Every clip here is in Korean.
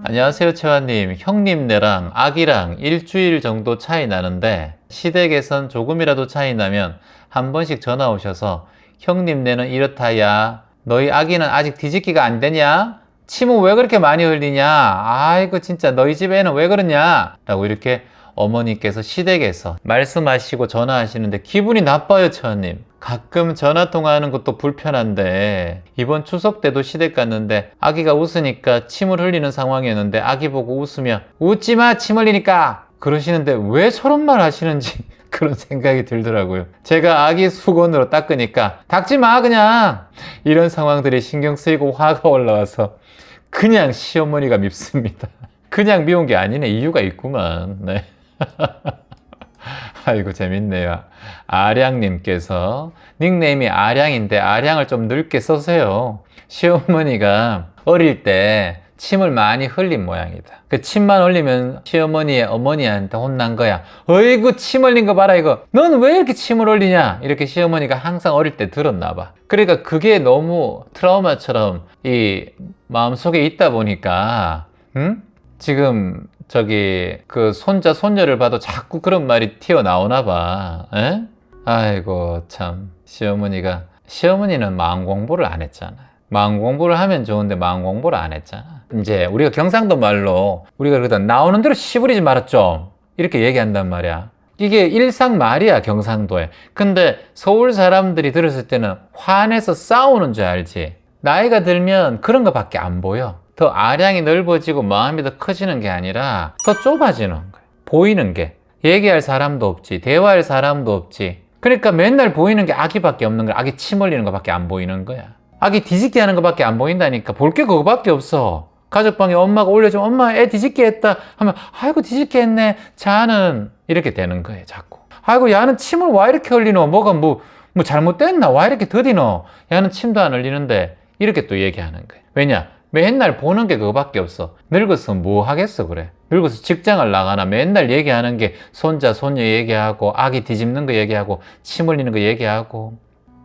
안녕하세요, 채화님. 형님네랑 아기랑 일주일 정도 차이 나는데 시댁에선 조금이라도 차이 나면 한 번씩 전화 오셔서 형님네는 이렇다야, 너희 아기는 아직 뒤집기가 안 되냐? 침은 왜 그렇게 많이 흘리냐? 아이고 진짜 너희 집 애는 왜 그러냐? 라고 이렇게 어머니께서 시댁에서 말씀하시고 전화하시는데 기분이 나빠요, 채화님. 가끔 전화 통화하는 것도 불편한데 이번 추석 때도 시댁 갔는데 아기가 웃으니까 침을 흘리는 상황이었는데 아기 보고 웃으며 웃지마 침 흘리니까 그러시는데 왜 저런 말 하시는지 그런 생각이 들더라고요. 제가 아기 수건으로 닦으니까 닦지마 그냥, 이런 상황들이 신경 쓰이고 화가 올라와서 그냥 시어머니가 밉습니다. 그냥 미운 게 아니네, 이유가 있구만. 네. 아이고 재밌네요. 아량님께서 닉네임이 아량인데 아량을 좀 넓게 써세요. 시어머니가 어릴 때 침을 많이 흘린 모양이다. 그 침만 흘리면 시어머니의 어머니한테 혼난 거야. 어이구 침 흘린 거 봐라 이거. 넌 왜 이렇게 침을 흘리냐? 이렇게 시어머니가 항상 어릴 때 들었나 봐. 그러니까 그게 너무 트라우마처럼 이 마음속에 있다 보니까 지금 저기 그 손자 손녀를 봐도 자꾸 그런 말이 튀어나오나 봐. 에? 아이고 참, 시어머니는 마음 공부를 안 했잖아. 마음 공부를 하면 좋은데 마음 공부를 안 했잖아. 이제 우리가 경상도 말로 우리가 그러다 나오는 대로 씨부리지 말았죠, 이렇게 얘기한단 말이야. 이게 일상 말이야 경상도에. 근데 서울 사람들이 들었을 때는 화내서 싸우는 줄 알지. 나이가 들면 그런 거밖에 안 보여. 더 아량이 넓어지고 마음이 더 커지는 게 아니라 더 좁아지는 거야. 보이는 게. 얘기할 사람도 없지, 대화할 사람도 없지. 그러니까 맨날 보이는 게 아기밖에 없는 거야. 아기 침 흘리는 거밖에 안 보이는 거야. 아기 뒤집기 하는 거밖에 안 보인다니까. 볼 게 그거밖에 없어. 가족방에 엄마가 올려주면 엄마 애 뒤집기 했다 하면 아이고 뒤집기 했네 자는, 이렇게 되는 거예요 자꾸. 아이고 야는 침을 와 이렇게 흘리노, 뭐가 뭐 잘못됐나, 와 이렇게 더디노, 야는 침도 안 흘리는데, 이렇게 또 얘기하는 거예요. 왜냐? 맨날 보는 게 그거밖에 없어. 늙어서 뭐 하겠어 그래. 늙어서 직장을 나가나 맨날 얘기하는 게 손자 손녀 얘기하고 아기 뒤집는 거 얘기하고 침 흘리는 거 얘기하고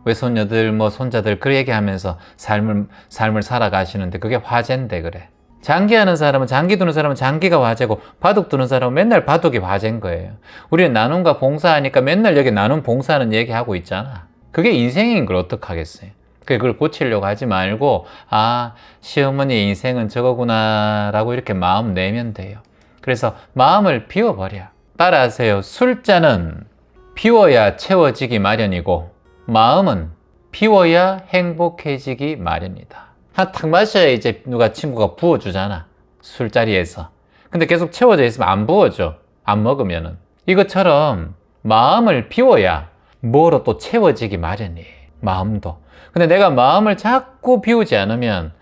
외손녀들 뭐 손자들 그 얘기하면서 삶을 살아가시는데 그게 화제인데 그래. 장기하는 사람은, 장기 두는 사람은 장기가 화제고 바둑 두는 사람은 맨날 바둑이 화제인 거예요. 우리는 나눔과 봉사하니까 맨날 여기 나눔 봉사하는 얘기하고 있잖아. 그게 인생인 걸 어떡하겠어요. 그걸 고치려고 하지 말고 아 시어머니의 인생은 저거구나 라고 이렇게 마음 내면 돼요. 그래서 마음을 비워버려. 따라하세요. 술잔은 비워야 채워지기 마련이고 마음은 비워야 행복해지기 마련이다. 탁 마셔야 이제 누가 친구가 부어주잖아, 술자리에서. 근데 계속 채워져 있으면 안 부어줘, 안 먹으면은. 이것처럼 마음을 비워야 뭐로 또 채워지기 마련이에요, 마음도. 근데 내가 마음을 자꾸 비우지 않으면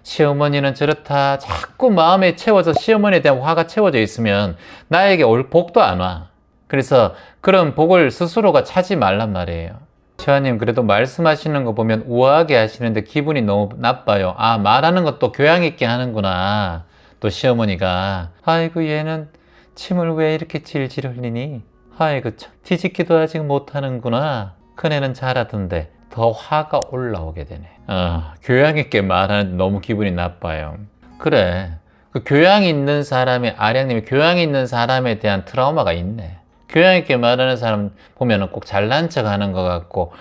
시어머니는 저렇다 자꾸 마음에 채워서 시어머니에 대한 화가 채워져 있으면 나에게 올 복도 안 와. 그래서 그런 복을 스스로가 차지 말란 말이에요. 시화님 그래도 말씀하시는 거 보면 우아하게 하시는데 기분이 너무 나빠요. 아 말하는 것도 교양 있게 하는구나. 또 시어머니가 아이고 얘는 침을 왜 이렇게 질질 흘리니, 아이고 참 뒤집기도 아직 못하는구나. 큰애는 잘하던데. 더 화가 올라오게 되네. 교양 있게 말하는데 너무 기분이 나빠요. 그래, 그 교양 있는 사람이, 아량님이 교양 있는 사람에 대한 트라우마가 있네. 교양 있게 말하는 사람 보면은 꼭 잘난 척 하는 것 같고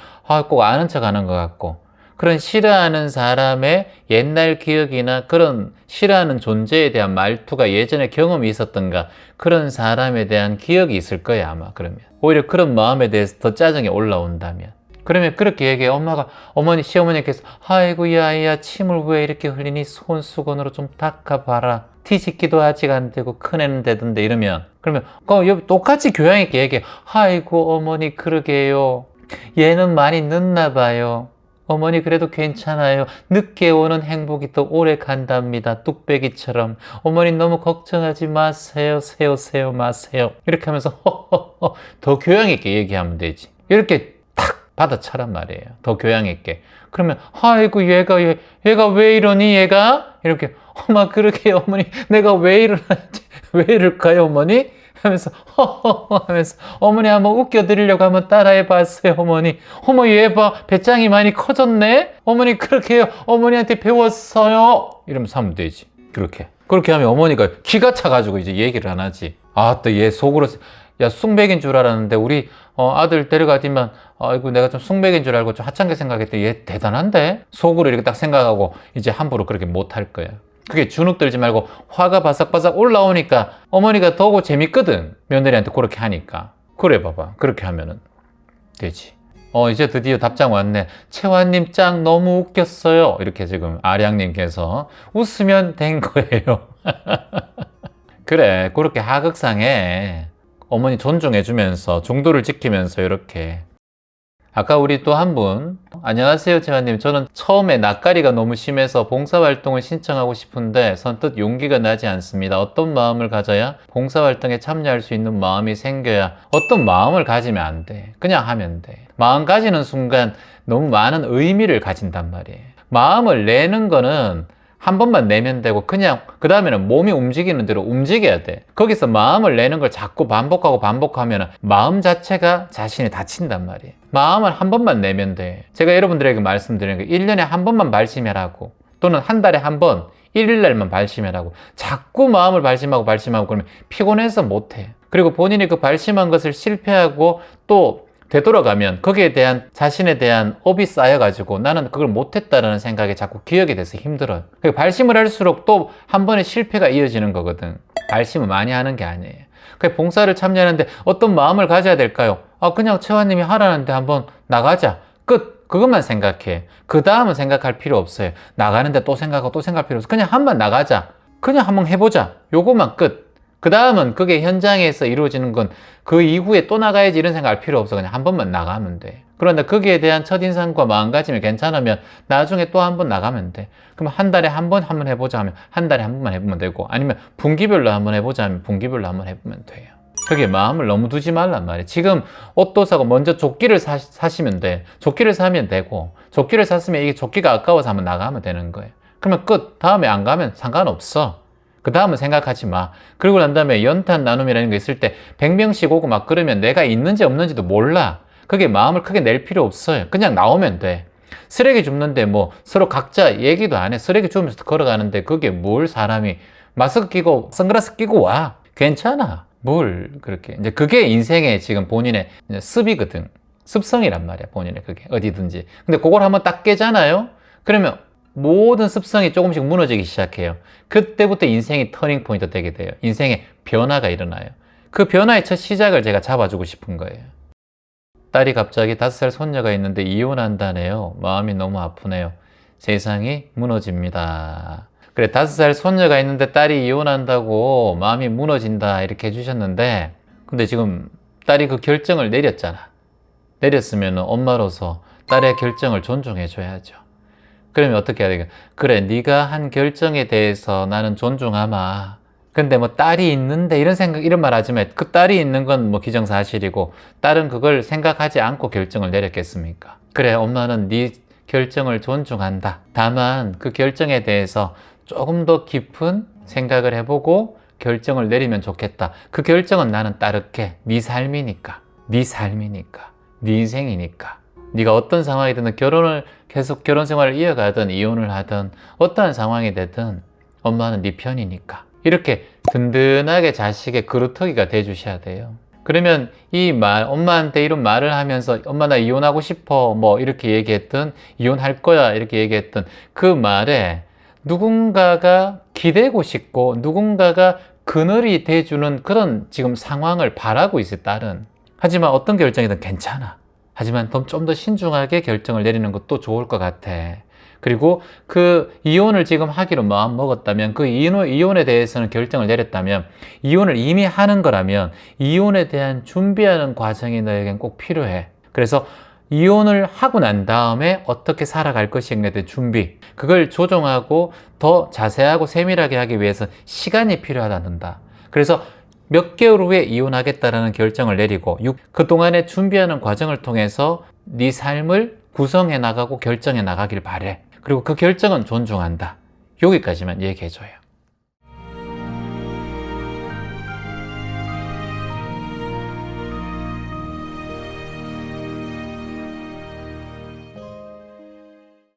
꼭 아는 척 하는 것 같고, 그런 싫어하는 사람의 옛날 기억이나 그런 싫어하는 존재에 대한 말투가 예전에 경험이 있었던가, 그런 사람에 대한 기억이 있을 거야 아마. 그러면 오히려 그런 마음에 대해서 더 짜증이 올라온다면, 그러면 그렇게 얘기해. 어머니, 시어머니께서 아이고 야야 침을 왜 이렇게 흘리니, 손수건으로 좀 닦아봐라, 뒤집기도 아직 안 되고 큰애는 되던데, 이러면 그러면 똑같이 교양 있게 얘기해. 아이고 어머니 그러게요, 얘는 많이 늦나 봐요. 어머니 그래도 괜찮아요. 늦게 오는 행복이 더 오래 간답니다. 뚝배기처럼. 어머니 너무 걱정하지 마세요. 세우세요 마세요. 이렇게 하면서 더 교양 있게 얘기하면 되지. 이렇게 받아차란 말이에요. 더 교양 있게. 그러면 아이고 얘가 왜 이러니 얘가? 이렇게 엄마 그러게 어머니 내가 왜 이러는지, 왜 이럴까요 어머니? 하면서 허허허 하면서 어머니 한번 웃겨드리려고 한번 따라해 봤어요 어머니. 어머 얘 봐 배짱이 많이 커졌네. 어머니 그렇게 어머니한테 배웠어요. 이러면서 하면 되지. 그렇게 그렇게 하면 어머니가 기가 차가지고 이제 얘기를 안 하지. 아, 또 얘 속으로, 야, 쑥맥인 줄 알았는데 우리 아들 데려가지만 아이고 내가 좀 쑥맥인 줄 알고 좀 하찮게 생각했더니 얘 대단한데? 속으로 이렇게 딱 생각하고 이제 함부로 그렇게 못 할 거야. 그게 주눅 들지 말고 화가 바삭바삭 올라오니까 어머니가 더고 재밌거든. 며느리한테 그렇게 하니까. 그래 봐봐. 그렇게 하면은 되지. 이제 드디어 답장 왔네. 채화님 짱 너무 웃겼어요. 이렇게 지금 아량님께서 웃으면 된 거예요. 그래, 그렇게 하극상해. 어머니 존중해주면서 중도를 지키면서 이렇게. 아까 우리 또 한 분, 안녕하세요 채화님, 저는 처음에 낯가리가 너무 심해서 봉사활동을 신청하고 싶은데 선뜻 용기가 나지 않습니다. 어떤 마음을 가져야 봉사활동에 참여할 수 있는 마음이 생겨야, 어떤 마음을 가지면 안 돼. 그냥 하면 돼. 마음 가지는 순간 너무 많은 의미를 가진단 말이에요. 마음을 내는 거는 한 번만 내면 되고 그냥 그 다음에는 몸이 움직이는 대로 움직여야 돼. 거기서 마음을 내는 걸 자꾸 반복하면 마음 자체가 자신이 다친단 말이에요. 마음을 한 번만 내면 돼. 제가 여러분들에게 말씀드리는 게 1년에 한 번만 발심해라고, 또는 한 달에 한 번 1일날만 발심해라고. 자꾸 마음을 발심하고 그러면 피곤해서 못해. 그리고 본인이 그 발심한 것을 실패하고 또 되돌아가면 거기에 대한 자신에 대한 업이 쌓여가지고 나는 그걸 못했다라는 생각이 자꾸 기억이 돼서 힘들어요. 발심을 할수록 또 한 번의 실패가 이어지는 거거든. 발심을 많이 하는 게 아니에요. 봉사를 참여하는데 어떤 마음을 가져야 될까요? 그냥 채화님이 하라는데 한번 나가자. 끝. 그것만 생각해. 그 다음은 생각할 필요 없어요. 나가는데 또 생각하고 또 생각할 필요 없어. 그냥 한번 나가자. 그냥 한번 해보자. 요거만 끝. 그 다음은 그게 현장에서 이루어지는 건 그 이후에 또 나가야지 이런 생각 할 필요 없어. 그냥 한 번만 나가면 돼. 그런데 거기에 대한 첫인상과 마음가짐이 괜찮으면 나중에 또 한 번 나가면 돼. 그럼 한 달에 한 번 해보자 하면 한 달에 한 번만 해보면 되고, 아니면 분기별로 한번 해보자 하면 분기별로 한번 해보면 돼요. 그게 마음을 너무 두지 말란 말이에요. 지금 옷도 사고 먼저 조끼를 사시면 돼. 조끼를 사면 되고, 조끼를 샀으면 이게 조끼가 아까워서 한번 나가면 되는 거예요. 그러면 끝. 다음에 안 가면 상관없어. 그 다음은 생각하지 마. 그리고 난 다음에 연탄 나눔이라는 게 있을 때 100명씩 오고 막 그러면 내가 있는지 없는지도 몰라. 그게 마음을 크게 낼 필요 없어요. 그냥 나오면 돼. 쓰레기 줍는데 뭐 서로 각자 얘기도 안 해. 쓰레기 주면서 걸어가는데 그게 뭘 사람이 마스크 끼고 선글라스 끼고 와. 괜찮아. 뭘 그렇게. 이제 그게 인생의 지금 본인의 습이거든. 습성이란 말이야. 본인의 그게 어디든지. 근데 그걸 한번 딱 깨잖아요. 그러면 모든 습성이 조금씩 무너지기 시작해요. 그때부터 인생이 터닝 포인트 되게 돼요. 인생의 변화가 일어나요. 그 변화의 첫 시작을 제가 잡아주고 싶은 거예요. 딸이 갑자기 5살 손녀가 있는데 이혼한다네요. 마음이 너무 아프네요. 세상이 무너집니다. 그래, 5살 손녀가 있는데 딸이 이혼한다고 마음이 무너진다 이렇게 해주셨는데, 근데 지금 딸이 그 결정을 내렸잖아. 내렸으면 엄마로서 딸의 결정을 존중해줘야죠. 그러면 어떻게 해야 되겠어? 그래, 네가 한 결정에 대해서 나는 존중하마. 근데 뭐 딸이 있는데 이런 말 하지만 그 딸이 있는 건 뭐 기정사실이고 딸은 그걸 생각하지 않고 결정을 내렸겠습니까? 그래, 엄마는 네 결정을 존중한다. 다만 그 결정에 대해서 조금 더 깊은 생각을 해보고 결정을 내리면 좋겠다. 그 결정은 나는 따를게. 네 삶이니까. 네 인생이니까. 네가 어떤 상황이 되든 계속 결혼 생활을 이어가든 이혼을 하든 어떠한 상황이 되든 엄마는 네 편이니까. 이렇게 든든하게 자식의 그루터기가 돼주셔야 돼요. 그러면 이 말, 엄마한테 이런 말을 하면서 엄마 나 이혼하고 싶어 뭐 이렇게 얘기했던, 이혼할 거야 이렇게 얘기했던 그 말에 누군가가 기대고 싶고 누군가가 그늘이 돼주는 그런 지금 상황을 바라고 있어요, 딸은. 하지만 어떤 결정이든 괜찮아. 하지만 좀 더 신중하게 결정을 내리는 것도 좋을 것 같아. 그리고 그 이혼을 지금 하기로 마음 먹었다면, 그 이혼에 대해서는 결정을 내렸다면, 이혼을 이미 하는 거라면 이혼에 대한 준비하는 과정이 너에겐 꼭 필요해. 그래서 이혼을 하고 난 다음에 어떻게 살아갈 것인가에 대한 준비, 그걸 조정하고 더 자세하고 세밀하게 하기 위해서 시간이 필요하다는다. 그래서 몇 개월 후에 이혼하겠다라는 결정을 내리고 그동안에 준비하는 과정을 통해서 네 삶을 구성해 나가고 결정해 나가길 바래. 그리고 그 결정은 존중한다. 여기까지만 얘기해줘요.